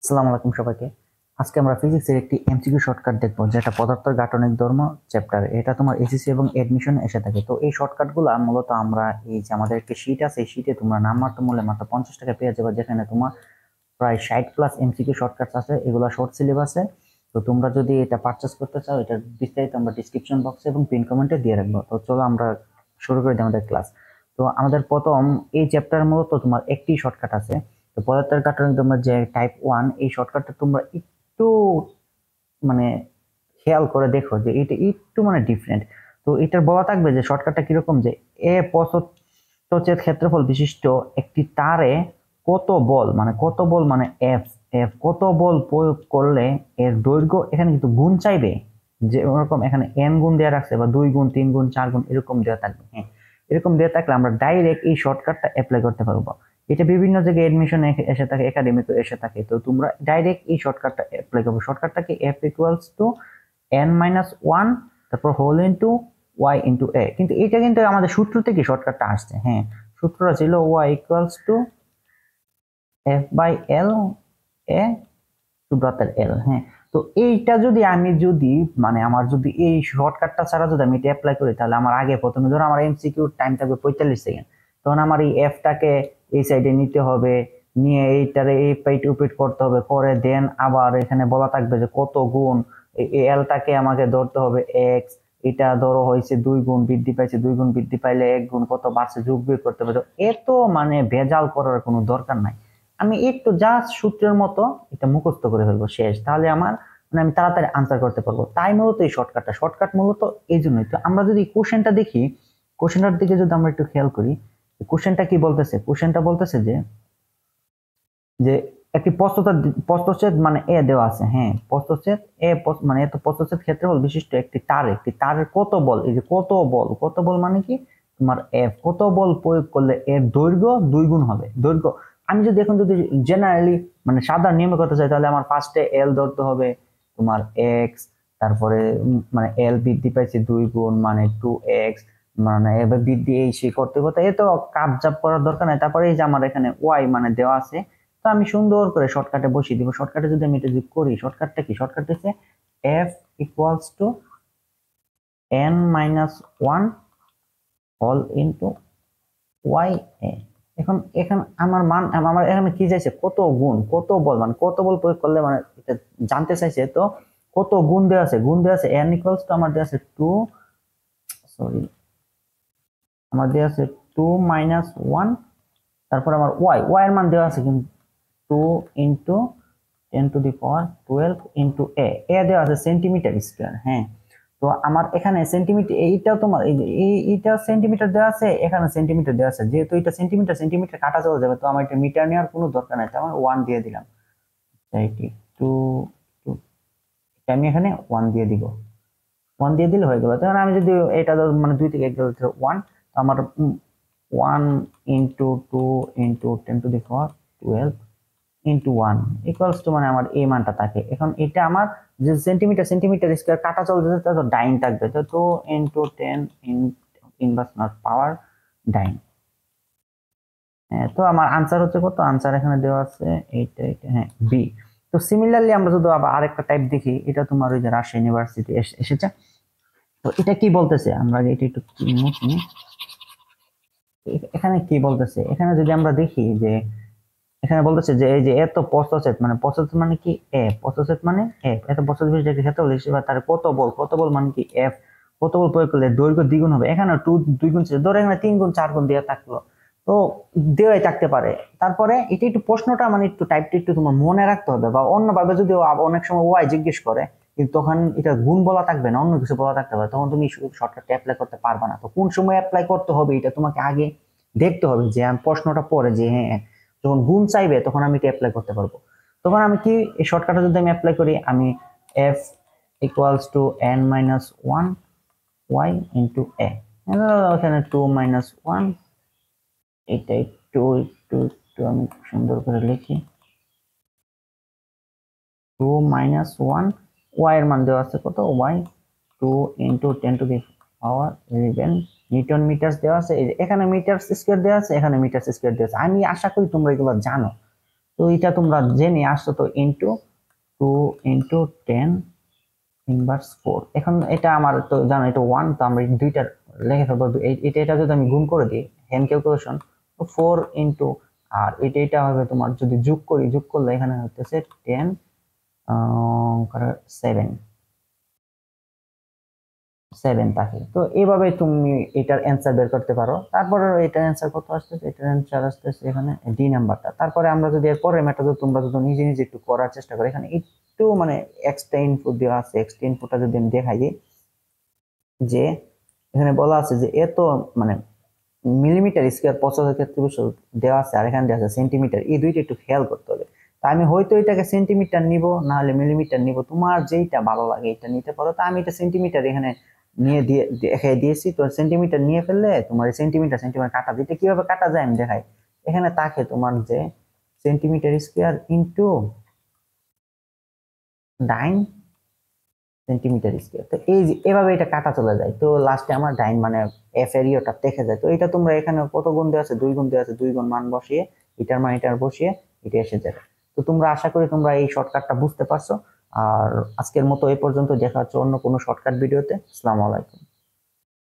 আসসালামু আলাইকুম সবাইকে। আজকে আমরা ফিজিক্সের একটি এমসিকিউ শর্টকাট দেখব, যেটা পদার্থের গাঠনিক ধর্ম চ্যাপ্টার। এটা তোমার এসএসসি এবং এডমিশন এসে থাকে। তো এই শর্টকাটগুলো মূলত আমরা এই যে আমাদের একটি শীট আছে, এই শীটে তোমরা নামমাত্র মূল্যে মাত্র 50 টাকা পেয়ে যাবে, যেখানে তোমার প্রায় 60 প্লাস এমসিকিউ শর্টকাটস আছে। এগুলো শর্ট সিলেবাসে। তো তোমরা যদি এটা পারচেজ করতে চাও, এটার বিস্তারিত আমরা ডিসক্রিপশন বক্সে এবং পিন কমেন্টে দিয়ে রাখবো। তো চলো আমরা শুরু করে দিই আমাদের ক্লাস। তো আমাদের প্রথম এই চ্যাপ্টার মূলত তোমার একটি শর্টকাট আছে। তো পদার্থের গাঠনিক তোমরা যে টাইপ 1, এই শর্টকাটটা তোমরা একটু মানে খেয়াল করে দেখো যে এটা একটু ডিফারেন্ট। তো এটার বলা থাকবে যে শর্টকাটটা কিরকম, যে প্রস্থচ্ছেদ ক্ষেত্রফল বিশিষ্ট একটি তারে কত বল এফ এফ কত বল প্রয়োগ করলে এর দৈর্ঘ্য, এখানে কিন্তু গুণ চাইবে, যে ওরকম এখানে এন গুণ দেওয়া রাখছে বা 2 গুণ 3 গুণ 4 গুণ এরকম দেওয়া থাকবে। হ্যাঁ, এরকম দেওয়া থাকলে আমরা ডাইরেক্ট এই শর্টকাটটা অ্যাপ্লাই করতে পারবো। এটা বিভিন্ন জায়গায় এডমিশন এসে থাকে, একাডেমিক এসে থাকে। তো তোমরা ডাইরেক্ট এই শর্টকাটটা অ্যাপ্লাই করবে। শর্টকাটটাকে F equals to N minus one, তারপর whole into Y into A. কিন্তু এটা কিন্তু আমাদের সূত্র থেকে শর্টকাটটা আসছে। হ্যাঁ, সূত্রটা ছিল Y equals to F by L A to bracket L. হ্যাঁ, তো এইটা যদি আমি যদি আমার যদি এই শর্টকাটটা ছাড়া যদি আমি এটা অ্যাপ্লাই করি, তাহলে আমার আগে প্রথমে ধরো আমার এমসিকিউ টাইম থাকবে 45 সেকেন্ড। তখন আমার এই এফটাকে এই সাইডে নিতে হবে, নিয়ে এইটারে এই পাইট উপিট করতে হবে, করে দেন আবার এখানে বলা থাকবে যে কত গুণ এই এলটাকে আমাকে ধরতে হবে এক্স। এটা ধরো হয়েছে 2 গুণ বৃদ্ধি পাইছে, 2 গুণ বৃদ্ধি পাইলে 1 গুণ কত বাড়ছে যোগ বিয়োগ করতে হবে। তো এত ভেজাল করার কোনো দরকার নাই। আমি একটু জাস্ট সূত্রের মতো এটা মুখস্থ করে ফেলবো, শেষ। তাহলে আমার আমি তাড়াতাড়ি আনসার করতে পারবো। তাই মূলত এই শর্টকাট মূলত এই জন্যই। তো আমরা যদি কোশ্চেনটা দেখি, কোশ্চেনটার দিকে যদি আমরা একটু খেয়াল করি, কোশ্চেনটা কি বলতেছে? কোশ্চেনটা বলতেছে যে যে একটি প্রস্থচ্ছেদ এ দেওয়া আছে। হ্যাঁ, প্রস্থচ্ছেদ এ এত প্রস্থচ্ছেদ ক্ষেত্রফল বিশিষ্ট একটি তারের কত বল, এই যে কত বল মানে কি তোমার এফ, কত বল প্রয়োগ করলে এর দৈর্ঘ্য 2 গুণ হবে। দৈর্ঘ্য আমি যদি এখন যদি জেনারেলি সাধারণ নিয়মে করতে চাই, তাহলে আমার ফার্স্টে এল ধরতে হবে তোমার এক্স, তারপরে এল বৃদ্ধি পাইছে 2 গুণ 2x, এবার বৃদ্ধি এই সে করতে করতে এত কাপজাপ করার দরকার নাই। তারপরে এই যে আমার এখানে ওয়াই দেওয়া আছে। তো আমি সুন্দর করে শর্টকাটে বসিয়ে দিব। শর্টকাটে যদি আমি এটা যদি করি, শর্টকাটটা কি? শর্টকাট হচ্ছে F equals to N minus one whole into Y A. এখন এখানে আমার এখানে কি চাইছে? কত গুণ, কত বল কত বল প্রয়োগ করলে এটা জানতে চাইছে। তো কত গুণ দেওয়া আছে? এন ইকুয়ালস টু আমার দেওয়া আছে 2, সরি আমার দেওয়া আছে 2 মাইনাস 1, তারপর আমার ওয়াই এর মান দেওয়া আছে কিন্তু 2 into 10 to the power 12 into A দেওয়া আছে সেন্টিমিটার স্কয়ার। হ্যাঁ, তো আমার এখানে সেন্টিমিটার, এইটাও তোমার এইটা সেন্টিমিটার দেওয়া আছে, এখানে সেন্টিমিটার দেওয়া আছে। যেহেতু এটা সেন্টিমিটার কাটা চলে যাবে, তো আমার এটা মিটার নেওয়ার কোনো দরকার নাই। তো আমার 1 দিয়ে দিলাম। এইটি 2 আমি এখানে 1 দিয়ে দিব। 1 দিয়ে দিলে হয়ে গেল। তখন আমি যদি এটা 2 থেকে 1 গেল 1, তো আমার 1 into 2 into 10 to the power 12 into 1 equals to আমার এই মানটা থাকে। এখন এটা আমার যে সেন্টিমিটার স্কয়ার কাটা চলে যেতে, তো ডাইন থাকবে। তো 2 ইন্টু 10 ইনভার্স নট পাওয়ার ডাইন। হ্যাঁ, তো আমার আনসার হচ্ছে কত? আনসার এখানে দেওয়া আছে এইটা। হ্যাঁ, বি। তো সিমিলারলি আমরা যদি আবার আরেকটা টাইপ দেখি, এটা তোমার ওই যে রাজশাহী ইউনিভার্সিটি এসেছে। তো এটা কি বলতেছে? আমরা এটা একটু মুছি। এখানে কি বলতেছে? এখানে যদি আমরা দেখি যে এখানে বলতেছে যে এই যে এত প্রস্থচ্ছেদ প্রস্থচ্ছেদ কি প্রস্থচ্ছেদ এত প্রস্থচ্ছেদ বিশিষ্ট ক্ষেত্রফল হিসেবে তার কত বল কি এফ, কত বল প্রয়োগ করলে দৈর্ঘ্য দ্বিগুণ হবে। এখানে 2 গুণ ছিল, ধরো এখানে 3 গুণ 4 গুণ দেওয়া থাকলো। তো দেওয়াই থাকতে পারে। তারপরে এটা একটু প্রশ্নটা একটু টাইপটা একটু তোমার মনে রাখতে হবে, বা অন্যভাবে যদি অনেক সময় ওয়াই জিজ্ঞেস করে, কিন্তু তখন এটা গুণ বলা থাকবে না, অন্য কিছু বলা থাকতে পারে, তখন তুমি শর্টকাটটা অ্যাপ্লাই করতে পারবে না। তো কোন সময় অ্যাপ্লাই করতে হবে এটা তোমাকে আগে দেখতে হবে, যে আমি প্রশ্নটা পড়ে যে হ্যাঁ যখন গুণ চাইবে তখন আমি এটা অ্যাপ্লাই করতে পারবো। তখন আমি কি এই শর্টকাটে যদি আমি অ্যাপ্লাই করি, আমি F equals to N minus one Y into A, এখানে 2 মাইনাস 1, এটা একটু একটু একটু আমি সুন্দর করে লিখি। 2 মাইনাস 1 ওয়াই এর মান দেওয়া আছে কত? Y 2 into 10 to the power 11 newton metre দেওয়া আছে। এখানে মিটার স্কয়ার দেওয়া আছে, এখানে মিটার স্কয়ার দেওয়া আছে। আমি আশা করি তোমরা এগুলো জানো। তো এটা তোমরা জেনে আসছো তো ইনটু 2 ইনটু 10 ইনভার্স 4। এখন এটা আমার তো জানো এটা 1, তো আমরা দুইটা লিখে ফেলবো। এটা যদি আমি গুণ করে দিই হ্যান্ড ক্যালকুলেশন, তো 4 ইনটু, আর এটা হবে তোমার যদি যোগ করি, যোগ করলে এখানে হচ্ছে 10 7 7 থাকে। তো এইভাবে তুমি এটার অ্যান্সার বের করতে পারো। তারপরে এটার অ্যান্সার কত আসতেছে, এটার অ্যান্সার আসতেছে এখানে ডি নাম্বারটা। তারপরে আমরা যদি এর পরের মেথড তোমরা যদি নিজে নিজে একটু করার চেষ্টা করো, এখানে একটু মানে এক্সট্রা ইনপুট দেওয়া আছে। এক্সট্রা ইনপুটটা যদি আমি দেখাই দিই, যে এখানে বলা আছে যে এত মানে মিলিমিটার স্কয়ার 75 ক্ষেত্রে দেওয়া আছে, আর এখানে দেওয়া আছে সেন্টিমিটার। এই দুইটা একটু খেয়াল করতে হবে। তা আমি হয়তো এটাকে সেন্টিমিটার নিব, না হলে মিলিমিটার নিব, তোমার যেইটা ভালো লাগে এটা নিতে পারো। তা আমি এটা সেন্টিমিটার এখানে নিয়ে দিয়ে দেখাই দিয়েছি। তো সেন্টিমিটার নিয়ে ফেললে তোমার সেন্টিমিটার সেন্টিমিটার কাটা দিতে কিভাবে কাটা যায় আমি দেখাই। এখানে তাকে তোমার যে centimetre square into 9 centimetre square. তো এই যে এভাবে এটা কাটা চলে যায়, তো লাস্টে আমার ডাইন মানে এফ এর ইয়েটা দেখে যায়। তো এটা তোমরা এখানে কত গুণ দেওয়া আছে, 2 গুণ দেওয়া আছে, 2 গুণ মান বসিয়ে এটার মান এটার বসিয়ে এটা এসে যাবে। তো তোমরা আশা করি তোমরা এই শর্টকাটটা বুঝতে পারছো। আর আজকের মতো এই পর্যন্ত, দেখা হচ্ছে অন্য কোনো শর্টকাট ভিডিওতে। আসসালামু আলাইকুম।